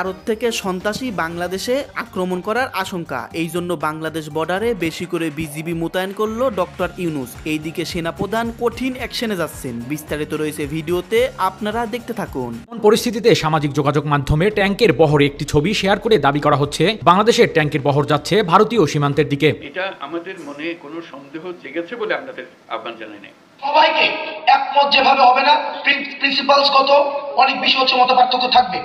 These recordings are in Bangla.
ভারত থেকে সন্ত্রাসী বাংলাদেশে আক্রমণ করার আশঙ্কা, এই জন্য বাংলাদেশ বর্ডারে বেশি করে বিজিবি মোতায়েন করলো ডক্টর ইউনূস। এইদিকে সেনাপ্রধান কঠিন অ্যাকশনে যাচ্ছেন, বিস্তারিত রয়েছে ভিডিওতে, আপনারা দেখতে থাকুন। পরিস্থিতিতে সামাজিক যোগাযোগ মাধ্যমে ট্যাঙ্কের বহরে একটি ছবি শেয়ার করে দাবি করা হচ্ছে বাংলাদেশের ট্যাঙ্কের বহর যাচ্ছে ভারতীয় সীমান্তের দিকে। এটা আমাদের মনে কোনো সন্দেহ জেগেছে বলে আপনাদের আহ্বান জানাই নাই। সবাইকে একমত যেভাবে হবে না, প্রিন্সিপালসগত অনেক বিষয় হচ্ছে মতপার্থক্য থাকবে।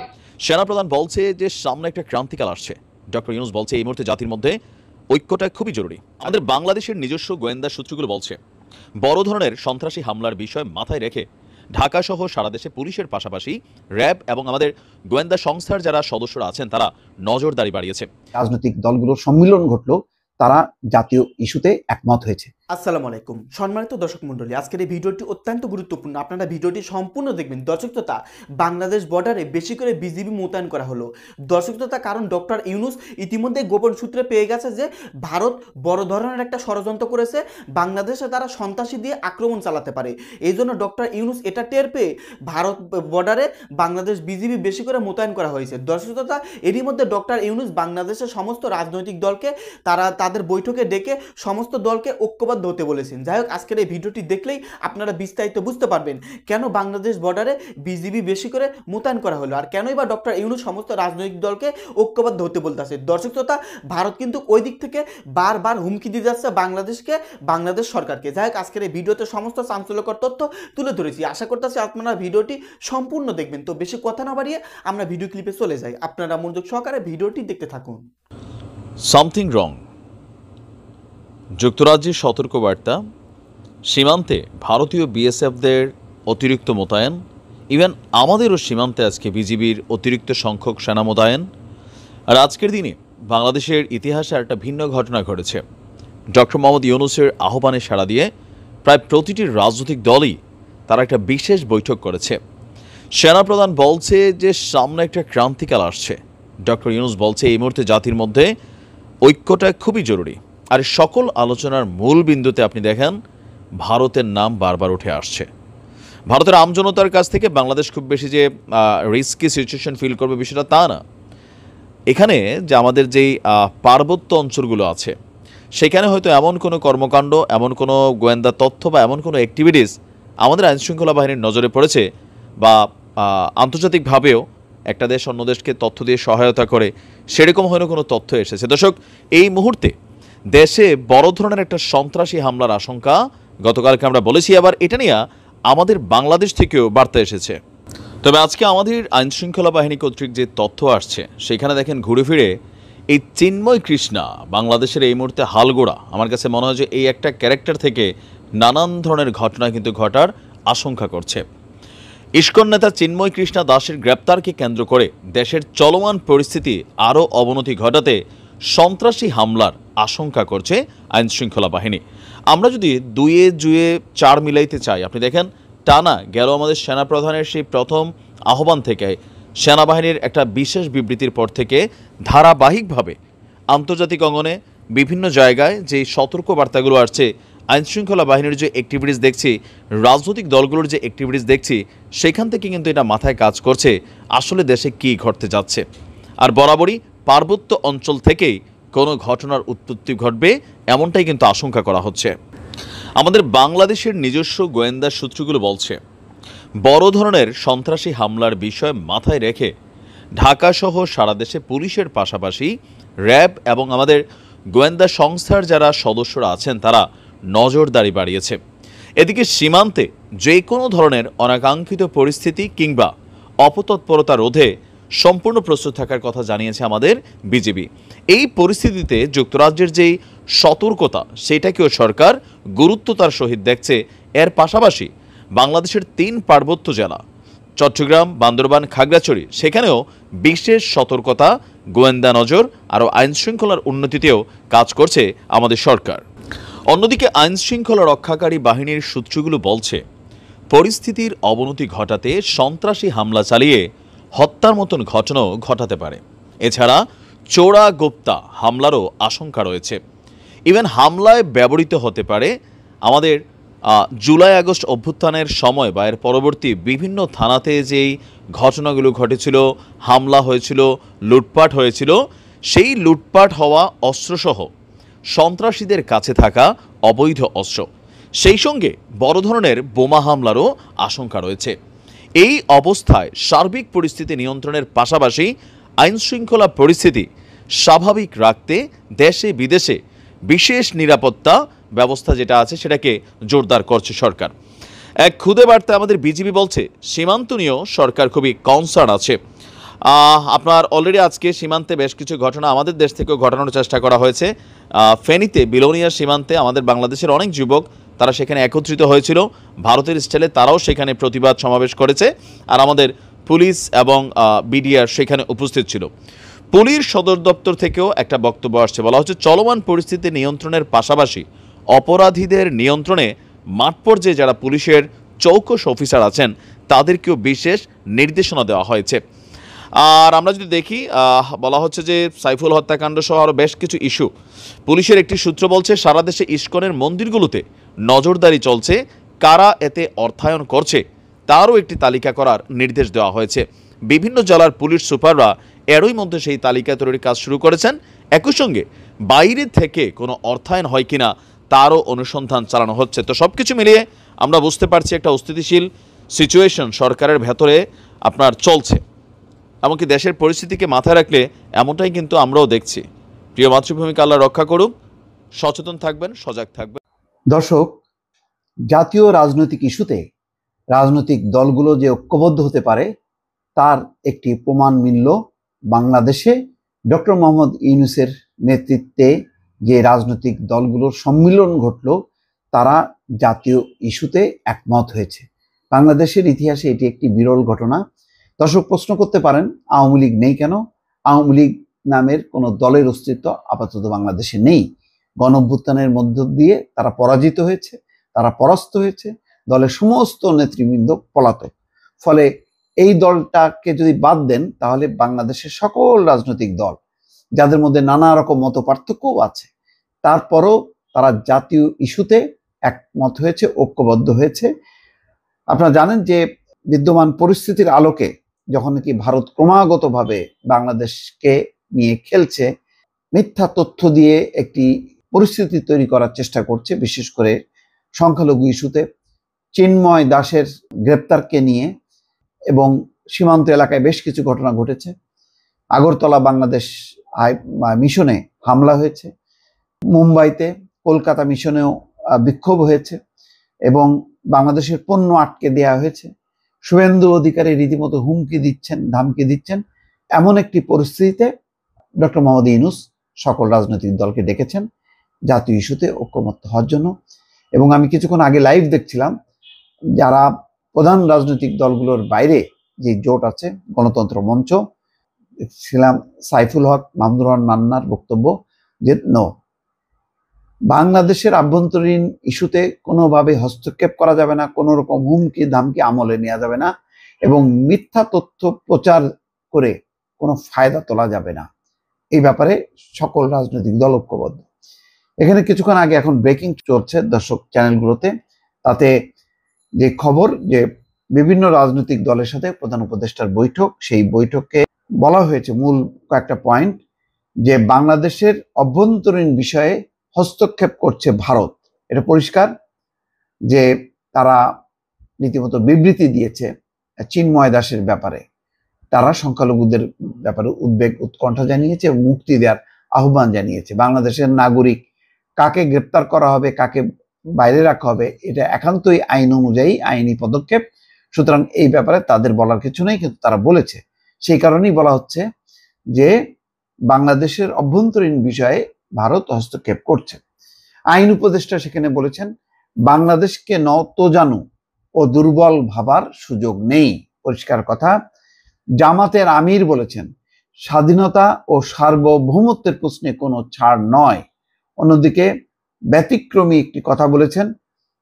সেনাপ্রধান বলছে যে সামনে একটা ক্রান্তিকাল আসছে। ডক্টর ইউনূস বলছে এই মুহূর্তে জাতির মধ্যে ঐক্যটা খুবই জরুরি। আমাদের বাংলাদেশের নিজস্ব গোয়েন্দা সূত্রগুলো বলছে বড় ধরনের সন্ত্রাসী হামলার বিষয় মাথায় রেখে ঢাকা সহ সারা দেশে পুলিশের পাশাপাশি র্যাব এবং আমাদের গোয়েন্দা সংস্থার যারা সদস্যরা আছেন তারা নজরদারি বাড়িয়েছে। রাজনৈতিক দলগুলোর সম্মিলন ঘটলো, তারা জাতীয় ইস্যুতে একমত হয়েছে। আসসালামু আলাইকুম সম্মানিত দর্শক মণ্ডলী, আজকের এই ভিডিওটি অত্যন্ত গুরুত্বপূর্ণ, আপনারা ভিডিওটি সম্পূর্ণ দেখবেন। দর্শকতা, বাংলাদেশ বর্ডারে বেশি করে বিজিবি মোতায়েন করা হলো। দর্শকতা, কারণ ডক্টর ইউনূস ইতিমধ্যে গোপন সূত্রে পেয়ে গেছে যে ভারত বড় ধরনের একটা ষড়যন্ত্র করেছে, বাংলাদেশে তারা সন্ত্রাসী দিয়ে আক্রমণ চালাতে পারে। এই জন্য ডক্টর ইউনূস এটা টের পেয়ে ভারত বর্ডারে বাংলাদেশ বিজিবি বেশি করে মোতায়েন করা হয়েছে। দর্শকতা, এরই মধ্যে ডক্টর ইউনূস বাংলাদেশের সমস্ত রাজনৈতিক দলকে তাদের বৈঠকে ডেকে সমস্ত দলকে ঐক্যবদ্ধ হতে বলেছেন। যাই হোক, আজকের এই ভিডিওটি দেখলেই আপনারা বিস্তারিত বুঝতে পারবেন কেন বাংলাদেশ বর্ডারে বিজিবি বেশি করে মোতায়েন করা হলো, আর কেনই বা ডক্টর ইউনূস সমস্ত রাজনৈতিক দলকে ঐক্যবদ্ধ হতে বলতেছে। দর্শক শ্রোতা, ভারত কিন্তু ওই দিক থেকে বারবার হুমকি দিয়ে যাচ্ছে বাংলাদেশ সরকারকে। যাই হোক, আজকের এই ভিডিওতে সমস্ত চাঞ্চল্যকর তথ্য তুলে ধরেছি। আশা করতেছি আপনারা ভিডিওটি সম্পূর্ণ দেখবেন। তো বেশি কথা না বাড়িয়ে আমরা ভিডিও ক্লিপে চলে যাই, আপনারা মনোযোগ সহকারে ভিডিওটি দেখতে থাকুন। Something wrong. যুক্তরাজ্যের সতর্কবার্তা, সীমান্তে ভারতীয় বিএসএফদের অতিরিক্ত মোতায়েন, ইভেন আমাদেরও সীমান্তে আজকে বিজিবির অতিরিক্ত সংখ্যক সেনা মোতায়েন। আর আজকের দিনে বাংলাদেশের ইতিহাসে একটা ভিন্ন ঘটনা ঘটেছে। ডক্টর মোহাম্মদ ইউনূসের আহ্বানে সাড়া দিয়ে প্রায় প্রতিটি রাজনৈতিক দলই তারা একটা বিশেষ বৈঠক করেছে। সেনাপ্রধান বলছে যে সামনে একটা ক্রান্তিকাল আসছে। ডক্টর ইউনূস বলছে এই মুহূর্তে জাতির মধ্যে ঐক্যটা খুবই জরুরি। আর সকল আলোচনার মূল বিন্দুতে আপনি দেখেন ভারতের নাম বারবার উঠে আসছে। ভারতের আমজনতার কাছ থেকে বাংলাদেশ খুব বেশি যে রিস্কি সিচুয়েশন ফিল করবে বিষয়টা তা না। এখানে যে আমাদের যেই পার্বত্য অঞ্চলগুলো আছে সেখানে হয়তো এমন কোনো কর্মকাণ্ড, এমন কোনো গোয়েন্দা তথ্য বা এমন কোনো অ্যাক্টিভিটিস আমাদের আইনশৃঙ্খলা বাহিনীর নজরে পড়েছে বা আন্তর্জাতিকভাবেও একটা দেশ অন্য দেশকে তথ্য দিয়ে সহায়তা করে সেরকম হয়তো কোনো তথ্য এসেছে। দর্শক, এই মুহূর্তে দেশে বড় ধরনের একটা সন্ত্রাসী হামলার আশঙ্কা গতকালকে আমরা বলেছি, আবার এটা নিয়ে আমাদের বাংলাদেশ থেকেও বার্তা এসেছে। তবে আজকে আমাদের আইনশৃঙ্খলা বাহিনী কর্তৃক যে তথ্য আসছে সেখানে দেখেন ঘুরে ফিরে এই চিন্ময় কৃষ্ণা বাংলাদেশের এই মুহূর্তে হালগোড়া। আমার কাছে মনে হয় যে এই একটা ক্যারেক্টার থেকে নানান ধরনের ঘটনা কিন্তু ঘটার আশঙ্কা করছে। ইস্কন নেতা চিন্ময় কৃষ্ণা দাসের গ্রেপ্তারকে কেন্দ্র করে দেশের চলমান পরিস্থিতি আরও অবনতি ঘটাতে সন্ত্রাসী হামলার আশঙ্কা করছে আইনশৃঙ্খলা বাহিনী। আমরা যদি দুয়ে জুয়ে চার মিলাইতে চাই, আপনি দেখেন টানা গেল আমাদের সেনাপ্রধানের সেই প্রথম আহ্বান থেকে সেনাবাহিনীর একটা বিশেষ বিবৃতির পর থেকে ধারাবাহিকভাবে আন্তর্জাতিক অঙ্গনে বিভিন্ন জায়গায় যে সতর্কবার্তাগুলো আসছে, আইনশৃঙ্খলা বাহিনীর যে অ্যাক্টিভিটিস দেখছি, রাজনৈতিক দলগুলোর যে অ্যাক্টিভিটিস দেখছি, সেখান থেকে কিন্তু এটা মাথায় কাজ করছে আসলে দেশে কী ঘটতে যাচ্ছে। আর বরাবরই পার্বত্য অঞ্চল থেকেই কোনো ঘটনার উৎপত্তি ঘটবে এমনটাই কিন্তু আশঙ্কা করা হচ্ছে। আমাদের বাংলাদেশের নিজস্ব গোয়েন্দা সূত্রগুলো বলছে বড় ধরনের সন্ত্রাসী হামলার বিষয় মাথায় রেখে ঢাকা সহ সারা দেশে পুলিশের পাশাপাশি র্যাব এবং আমাদের গোয়েন্দা সংস্থার যারা সদস্যরা আছেন তারা নজরদারি বাড়িয়েছে। এদিকে সীমান্তে যে কোনো ধরনের অনাকাঙ্ক্ষিত পরিস্থিতি কিংবা অপতৎপরতা রোধে সম্পূর্ণ প্রস্তুত থাকার কথা জানিয়েছে আমাদের বিজিবি। এই পরিস্থিতিতে যুক্তরাজ্যের যেই সতর্কতা সেটাকেও সরকার গুরুত্বতার সহিত দেখছে। এর পাশাপাশি বাংলাদেশের 3 পার্বত্য জেলা চট্টগ্রাম, বান্দরবান, খাগড়াছড়ি সেখানেও বিশেষ সতর্কতা, গোয়েন্দা নজর আরও আইনশৃঙ্খলার উন্নতিতেও কাজ করছে আমাদের সরকার। অন্যদিকে আইনশৃঙ্খলা রক্ষাকারী বাহিনীর সূত্রগুলো বলছে পরিস্থিতির অবনতি ঘটাতে সন্ত্রাসী হামলা চালিয়ে হত্যার মতন ঘটনাও ঘটাতে পারে। এছাড়া চোরা গোপ্তা হামলারও আশঙ্কা রয়েছে। ইভেন হামলায় ব্যবহৃত হতে পারে আমাদের জুলাই আগস্ট অভ্যুত্থানের সময় বা এর পরবর্তী বিভিন্ন থানাতে যেই ঘটনাগুলো ঘটেছিল, হামলা হয়েছিল, লুটপাট হয়েছিল, সেই লুটপাট হওয়া অস্ত্রসহ সন্ত্রাসীদের কাছে থাকা অবৈধ অস্ত্র, সেই সঙ্গে বড় ধরনের বোমা হামলারও আশঙ্কা রয়েছে। এই অবস্থায় সার্বিক পরিস্থিতি নিয়ন্ত্রণের পাশাপাশি আইনশৃঙ্খলা পরিস্থিতি স্বাভাবিক রাখতে দেশে বিদেশে বিশেষ নিরাপত্তা ব্যবস্থা যেটা আছে সেটাকে জোরদার করছে সরকার। এক খুদে বার্তা আমাদের বিজিবি বলছে, সীমান্ত নিয়েও সরকার খুবই কনসার্ন আছে। আপনার অলরেডি আজকে সীমান্তে বেশ কিছু ঘটনা আমাদের দেশ থেকেও ঘটানোর চেষ্টা করা হয়েছে। ফেনীতে বিলোনিয়া সীমান্তে আমাদের বাংলাদেশের অনেক যুবক তারা সেখানে একত্রিত হয়েছিল, ভারতের স্টাইলে তারাও সেখানে প্রতিবাদ সমাবেশ করেছে, আর আমাদের পুলিশ এবং বিডিআর সেখানে উপস্থিত ছিল। পুলিশ সদর দপ্তর থেকেও একটা বক্তব্য আসছে, বলা হচ্ছে চলমান পরিস্থিতি নিয়ন্ত্রণের পাশাপাশি অপরাধীদের নিয়ন্ত্রণে মাঠ পর্যায়ে যারা পুলিশের চৌকস অফিসার আছেন তাদেরকেও বিশেষ নির্দেশনা দেওয়া হয়েছে। আর আমরা যদি দেখি, বলা হচ্ছে যে সাইফুল হত্যাকাণ্ড সহ আরও বেশ কিছু ইস্যু, পুলিশের একটি সূত্র বলছে সারা দেশে ইস্কনের মন্দিরগুলোতে নজরদারি চলছে, কারা এতে অর্থায়ন করছে তারও একটি তালিকা করার নির্দেশ দেওয়া হয়েছে। বিভিন্ন জেলার পুলিশ সুপাররা এরই মধ্যে সেই তালিকা তৈরির কাজ শুরু করেছেন। একই সঙ্গে বাইরে থেকে কোনো অর্থায়ন হয় কিনা তারও অনুসন্ধান চালানো হচ্ছে। তো সব কিছু মিলিয়ে আমরা বুঝতে পারছি একটা অস্থিতিশীল সিচুয়েশন সরকারের ভেতরে আপনার চলছে, এমনকি দেশের পরিস্থিতিকে মাথায় রাখলে এমনটাই কিন্তু আমরাও দেখছি। প্রিয় মাতৃভূমিকে আল্লাহ রক্ষা করুক, সচেতন থাকবেন, সজাগ থাকবেন। দর্শক, জাতীয় রাজনৈতিক ইস্যুতে রাজনৈতিক দলগুলো যে ঐক্যবদ্ধ হতে পারে তার একটি প্রমাণ মিলল বাংলাদেশে ডক্টর মোহাম্মদ ইউনূসের নেতৃত্বে যে রাজনৈতিক দলগুলোর সম্মিলন ঘটল, তারা জাতীয় ইস্যুতে একমত হয়েছে। বাংলাদেশের ইতিহাসে এটি একটি বিরল ঘটনা। দর্শক প্রশ্ন করতে পারেন, আওয়ামী লীগ নেই কেন? আওয়ামী লীগ নামের কোনো দলের অস্তিত্ব আপাতত বাংলাদেশে নেই। গণঅভ্যুত্থানের মধ্য দিয়ে তারা পরাজিত হয়েছে, তারা পরাস্ত হয়েছে, দলের সমস্ত নেতৃবৃন্দ পলাতক। ফলে এই দলটাকে যদি বাদ দেন তাহলে বাংলাদেশের সকল রাজনৈতিক দল, যাদের মধ্যে নানা রকম মত পার্থক্যও আছে, তারপরও তারা জাতীয় ইস্যুতে একমত হয়েছে, ঐক্যবদ্ধ হয়েছে। আপনারা জানেন যে বিদ্যমান পরিস্থিতির আলোকে যখন কি ভারত ক্রমাগতভাবে বাংলাদেশকে নিয়ে খেলছে, মিথ্যা তথ্য দিয়ে একটি পরিস্থিতি তৈরি করার চেষ্টা করছে, বিশেষ করে সংখ্যালঘু ইস্যুতে চিন্ময় দাসের গ্রেপ্তারকে নিয়ে, এবং সীমান্ত এলাকায় বেশ কিছু ঘটনা ঘটেছে। আগরতলা বাংলাদেশ মিশনে হামলা হয়েছে, মুম্বাইতে কলকাতা মিশনেও বিক্ষোভ হয়েছে এবং বাংলাদেশের পণ্য আটকে দেওয়া হয়েছে। শুভেন্দু অধিকারী রীতিমতো হুমকি দিচ্ছেন, ধামকি দিচ্ছেন। এমন একটি পরিস্থিতিতে ডক্টর মোহাম্মদ ইউনূস সকল রাজনৈতিক দলকে ডেকেছেন জাতীয় ইস্যুতে ঐক্যমত্য হওয়ার জন্য। এবং আমি কিছুক্ষণ আগে লাইভ দেখছিলাম, যারা প্রধান রাজনৈতিক দলগুলোর বাইরে যে জোট আছে, গণতন্ত্র মঞ্চ, ছিলাম সাইফুল হক, মাহমুদুর রহমান মান্নার বক্তব্য যে বাংলাদেশের আভ্যন্তরীণ ইস্যুতে কোনোভাবে হস্তক্ষেপ করা যাবে না, কোনো রকম হুমকি ধামকি আমলে নেওয়া যাবে না, এবং মিথ্যা তথ্য প্রচার করে কোনো ফায়দা তোলা যাবে না। এই ব্যাপারে সকল রাজনৈতিক দল ঐক্যবদ্ধ। এখানে কিছুক্ষণ আগে এখন ব্রেকিং চলছে দর্শক চ্যানেলগুলোতে, তাতে যে খবর যে বিভিন্ন রাজনৈতিক দলের সাথে প্রধান উপদেষ্টার বৈঠক, সেই বৈঠকে বলা হয়েছে মূল কয়েকটা পয়েন্ট, যে বাংলাদেশের অভ্যন্তরীণ বিষয়ে হস্তক্ষেপ করছে ভারত। এটা পরিষ্কার যে তারা রীতিমতো বিবৃতি দিয়েছে চিন্ময় দাসের ব্যাপারে, তারা সংখ্যালঘুদের ব্যাপারে উদ্বেগ উৎকণ্ঠা জানিয়েছে এবং মুক্তি দেওয়ার আহ্বান জানিয়েছে। বাংলাদেশের নাগরিক কাকে গ্রেপ্তার করা হবে, কাকে বাইরে রাখা হবে, এটা একান্তই আইন অনুযায়ী আইনি পদক্ষেপ। সুতরাং এই ব্যাপারে তাদের বলার কিছু নেই, কিন্তু তারা বলেছে। সেই কারণেই বলা হচ্ছে যে বাংলাদেশের অভ্যন্তরীণ বিষয়ে ভারত হস্তক্ষেপ করছে। আইন উপদেষ্টা সেখানে বলেছেন, বাংলাদেশকে নতজানু ও দুর্বল ভাবার সুযোগ নেই। পরিষ্কার কথা। জামাতের আমির বলেছেন, স্বাধীনতা ও সার্বভৌমত্বের প্রশ্নে কোনো ছাড় নয়। অন্যদিকে ব্যতিক্রমী একটি কথা বলেছেন,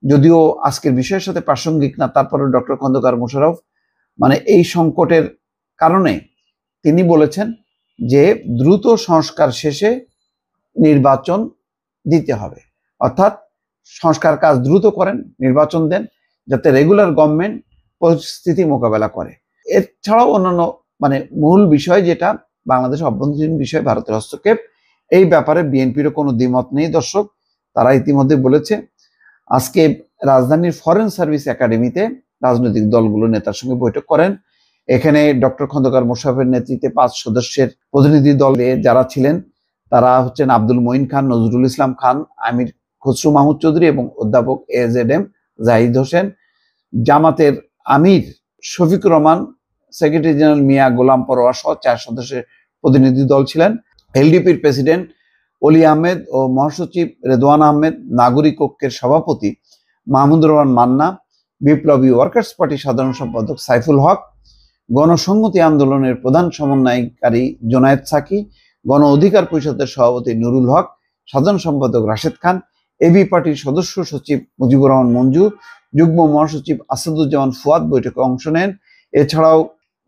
যদিও আজকের বিষয়ের সাথে প্রাসঙ্গিক না, তারপরে ডক্টর খন্দকার মোশাররফ এই সংকটের কারণে তিনি বলেছেন যে দ্রুত সংস্কার শেষে নির্বাচন দিতে হবে, অর্থাৎ সংস্কার কাজ দ্রুত করেন, নির্বাচন দেন, যাতে রেগুলার গভর্নমেন্ট পরিস্থিতি মোকাবেলা করে। এছাড়াও অন্যান্য মূল বিষয় যেটা বাংলাদেশ অভ্যন্তরীণ বিষয় ভারতের হস্তক্ষেপ, এই ব্যাপারে বিএনপিরও কোনো দ্বিমত নেই দর্শক। তারা ইতিমধ্যে বলেছে আজকে রাজধানীর ফরেন সার্ভিস একাডেমিতে রাজনৈতিক দলগুলো নেতার সঙ্গে বৈঠক করেন। এখানে ডক্টর খন্দকার মোশাররফের নেতৃত্বে 5 সদস্যের প্রতিনিধি দলে যারা ছিলেন তারা হচ্ছেন আব্দুল মঈন খান, নজরুল ইসলাম খান, আমির খসরু মাহমুদ চৌধুরী এবং অধ্যাপক AZM জাহিদ হোসেন। জামাতের আমির শফিকুর রহমান, সেক্রেটারি জেনারেল মিয়া গোলাম পরোয়া সহ 4 সদস্যের প্রতিনিধি দল ছিলেন। এলডিপির প্রেসিডেন্ট অলি আহমেদ ও মহাসচিব রেদওয়ান আহমেদ, নাগরিক ঐক্যের সভাপতি মাহমুদুর রহমান মান্না, বিপ্লবী ওয়ার্কার্স পার্টির সাধারণ সম্পাদক সাইফুল হক, গণসংহতি আন্দোলনের প্রধান সমন্বয়কারী জোনায়েদ সাকি, গণ অধিকার পরিষদের সভাপতি নুরুল হক, সাধারণ সম্পাদক রাশেদ খান, এবি পার্টির সদস্য সচিব মুজিবুর রহমান মঞ্জু, যুগ্ম মহাসচিব আসাদুজ্জামান ফুয়াদ বৈঠকে অংশ নেন। এছাড়াও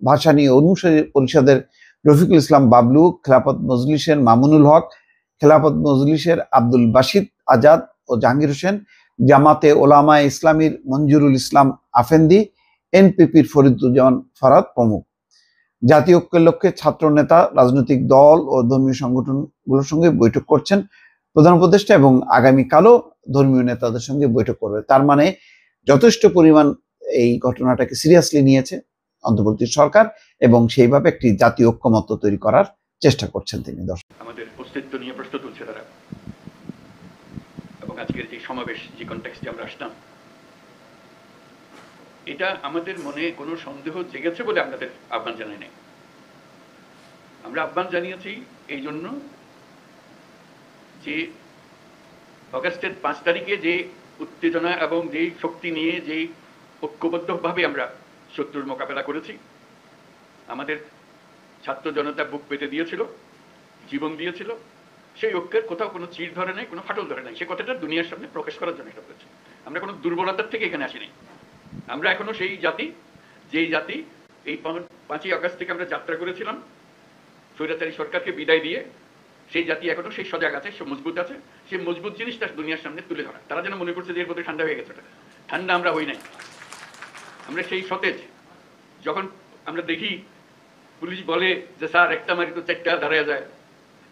ভাসানী অনুসারী পরিষদের রফিকুল ইসলাম বাবলু, খেলাফত মজলিসের মামুনুল হক, খেলাফত মজলিসের আব্দুল বাসিদ আজাদ ও জাহাঙ্গীর হোসেন, জামাতে ওলামায়ে ইসলামীর মঞ্জুরুল ইসলাম আফেন্দি, এনপিপির ফরিদুজ্জামান ফরাদ প্রমুখ। জাতীয় ঐক্যের লক্ষ্যে ছাত্র নেতা, রাজনৈতিক দল ও ধর্মীয় সংগঠনগুলোর সঙ্গে বৈঠক করছেন প্রধান উপদেষ্টা এবং আগামীকালও ধর্মীয় নেতাদের সঙ্গে বৈঠক করবে। তার মানে যথেষ্ট পরিমাণ এই ঘটনাটাকে সিরিয়াসলি নিয়েছে অন্তর্বর্তী সরকার এবং সেইভাবে একটি জাতীয় ঐক্যমত্য তৈরি করার চেষ্টা করছেন তিনি। আমাদের অস্তিত্ব নিয়ে প্রশ্ন তুলছে তারা, এবং আজকের যে সমাবেশ, যে কনটেক্সটে আমরা আসলাম, এটা আমাদের মনে কোনো সন্দেহ জেগেছে বলে আপনাদের আহ্বান জানাই নাই। আমরা আহ্বান জানিয়েছি এই জন্য যে অগাস্টের 5 তারিখে যে উত্তেজনা এবং যেই শক্তি নিয়ে যেই ঐক্যবদ্ধভাবে আমরা শত্রুর মোকাবেলা করেছি, আমাদের ছাত্র জনতা বুক পেতে দিয়েছিল, জীবন দিয়েছিল, সেই ঐক্যের কোথাও কোনো চির ধরে নাই, কোনো ফাটল ধরে নাই। সে কথাটা দুনিয়ার সামনে প্রকাশ করার জন্য এটা করেছি। আমরা কোনো দুর্বলতার থেকে এখানে আসিনি। আমরা এখনো সেই জাতি, যেই জাতি এই 5ই আগস্ট থেকে আমরা যাত্রা করেছিলাম স্বৈরাচারী সরকারকে বিদায় দিয়ে, সেই জাতি এখনো সেই সজাগ আছে, সে মজবুত আছে। সেই মজবুত জিনিসটা দুনিয়ার সামনে তুলে ধরা। তারা যেন মনে করছে যে এর মধ্যে ঠান্ডা হয়ে গেছে। ঠান্ডা আমরা হই নাই, আমরা সেই সতেজ। যখন আমরা দেখি পুলিশ বলে যে স্যার একটা মারি তো 4টা দাঁড়ায় যায়,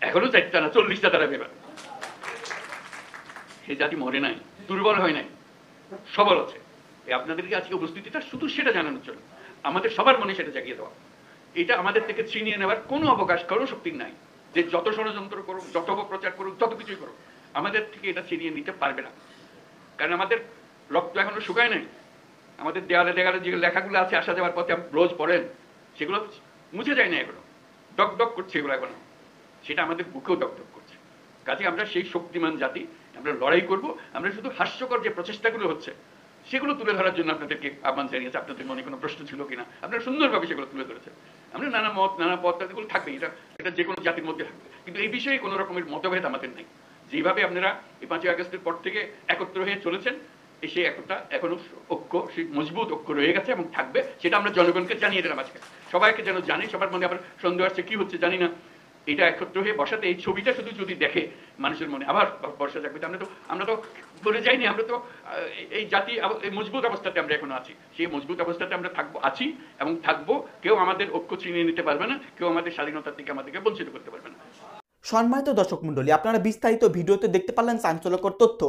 এখনো 4টা না 40টা দাঁড়াবে। এবার সেই জাতি মরে নাই, দুর্বল হয় নাই, সবল আছে। আপনাদেরকে আজকে উপস্থিতিটা শুধু সেটা জানানোর জন্য, আমাদের সবার মনে সেটা জাগিয়ে দেওয়া। এটা আমাদের থেকে ছিনিয়ে নেওয়ার কোনো অবকাশ, কোনো শক্তি নাই। যে যত ষড়যন্ত্র করুক, যত প্রচার করুক, যত কিছুই করুক, আমাদের থেকে এটা ছিনিয়ে নিতে পারবে না। কারণ আমাদের রক্ত এখনো শুকায় নাই। আমাদের দেয়ালে দেয়ালে যে লেখাগুলো আছে আসা যাওয়ার পথে রোজ পড়েন, সেগুলো মুছে যায় না, এগুলো ডক ডক করছে, এগুলো এখনো সেটা আমাদের বুকেও ডক ডক করছে। কাজে আমরা সেই শক্তিমান জাতি, আমরা লড়াই করব। আমরা শুধু হাস্যকর যে প্রচেষ্টাগুলো হচ্ছে সেগুলো তুলে ধরার জন্য আপনাদেরকে আহ্বান জানিয়েছে। আপনাদের মনে কোনো প্রশ্ন ছিল কিনা, আপনারা সুন্দরভাবে সেগুলো তুলে ধরেছেন। আমরা নানা মত, নানা পথ, এগুলো থাকবে, এটা যে কোনো জাতির মধ্যে থাকবে, কিন্তু এই বিষয়ে কোনো রকমের মতভেদ আমাদের নেই। যেভাবে আপনারা এই 5ই আগস্টের পর থেকে একত্র হয়ে চলেছেন, সেই একটা এখনো ঐক্য, সেই মজবুত ঐক্য রয়ে গেছে এবং থাকবে। সেটা আমরা জনগণকে জানিয়ে দিলাম আজকে, সবাইকে যেন জানি। সবার মনে আবার সন্দেহ আসছে কি হচ্ছে জানি না, এটা একত্র হয়ে বসাতে, এই ছবিটা শুধু যদি দেখে মানুষের মনে আবার বর্ষা জাগবে। আমরা তো বলে যাইনি, আমরা তো এই জাতি এই মজবুত অবস্থাতে আমরা এখনো আছি। সেই মজবুত অবস্থাতে আমরা আছি এবং থাকবো। কেউ আমাদের ঐক্য ছিনিয়ে নিতে পারবে না, কেউ আমাদের স্বাধীনতার থেকে আমাদেরকে বঞ্চিত করতে পারবে না। সম্মানিত দর্শক মণ্ডলী, আপনারা বিস্তারিত ভিডিওতে দেখতে পারলেন চাঞ্চল্যকর তথ্য।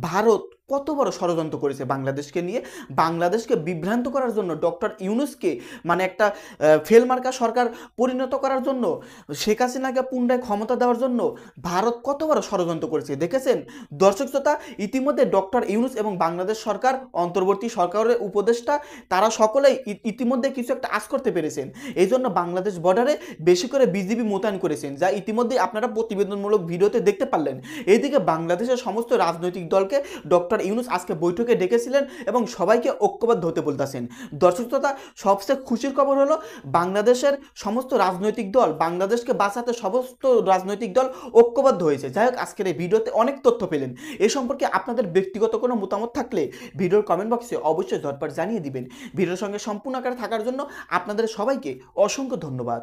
ভারত কত বড় ষড়যন্ত্র করেছে বাংলাদেশকে নিয়ে। বাংলাদেশকে বিভ্রান্ত করার জন্য, ডক্টর ইউনূসকে একটা ফেলমার্কা সরকার পরিণত করার জন্য, শেখ হাসিনাকে পুনরায় ক্ষমতা দেওয়ার জন্য ভারত কত বড় ষড়যন্ত্র করেছে দেখেছেন দর্শক শ্রোতা। ইতিমধ্যে ডক্টর ইউনূস এবং বাংলাদেশ সরকার, অন্তর্বর্তী সরকারের উপদেষ্টা, তারা সকলেই ইতিমধ্যে কিছু একটা আঁচ করতে পেরেছেন। এই জন্য বাংলাদেশ বর্ডারে বেশি করে বিজিবি মোতায়েন করেছেন, যা ইতিমধ্যে আপনারা প্রতিবেদনমূলক ভিডিওতে দেখতে পারলেন। এইদিকে বাংলাদেশের সমস্ত রাজনৈতিক দলকে ডক্টর ইউনূস আজকে বৈঠকে ডেকেছিলেন এবং সবাইকে ঐক্যবদ্ধ হতে বলতেছেন। দর্শক শ্রোতা, সবচেয়ে খুশির খবর হলো বাংলাদেশের সমস্ত রাজনৈতিক দল, বাংলাদেশকে বাঁচাতে সমস্ত রাজনৈতিক দল ঐক্যবদ্ধ হয়েছে। যাই হোক, আজকের এই ভিডিওতে অনেক তথ্য পেলেন। এ সম্পর্কে আপনাদের ব্যক্তিগত কোনো মতামত থাকলে ভিডিওর কমেন্ট বক্সে অবশ্যই ঝটপট জানিয়ে দিবেন। ভিডিওর সঙ্গে সম্পূর্ণ আকারে থাকার জন্য আপনাদের সবাইকে অসংখ্য ধন্যবাদ।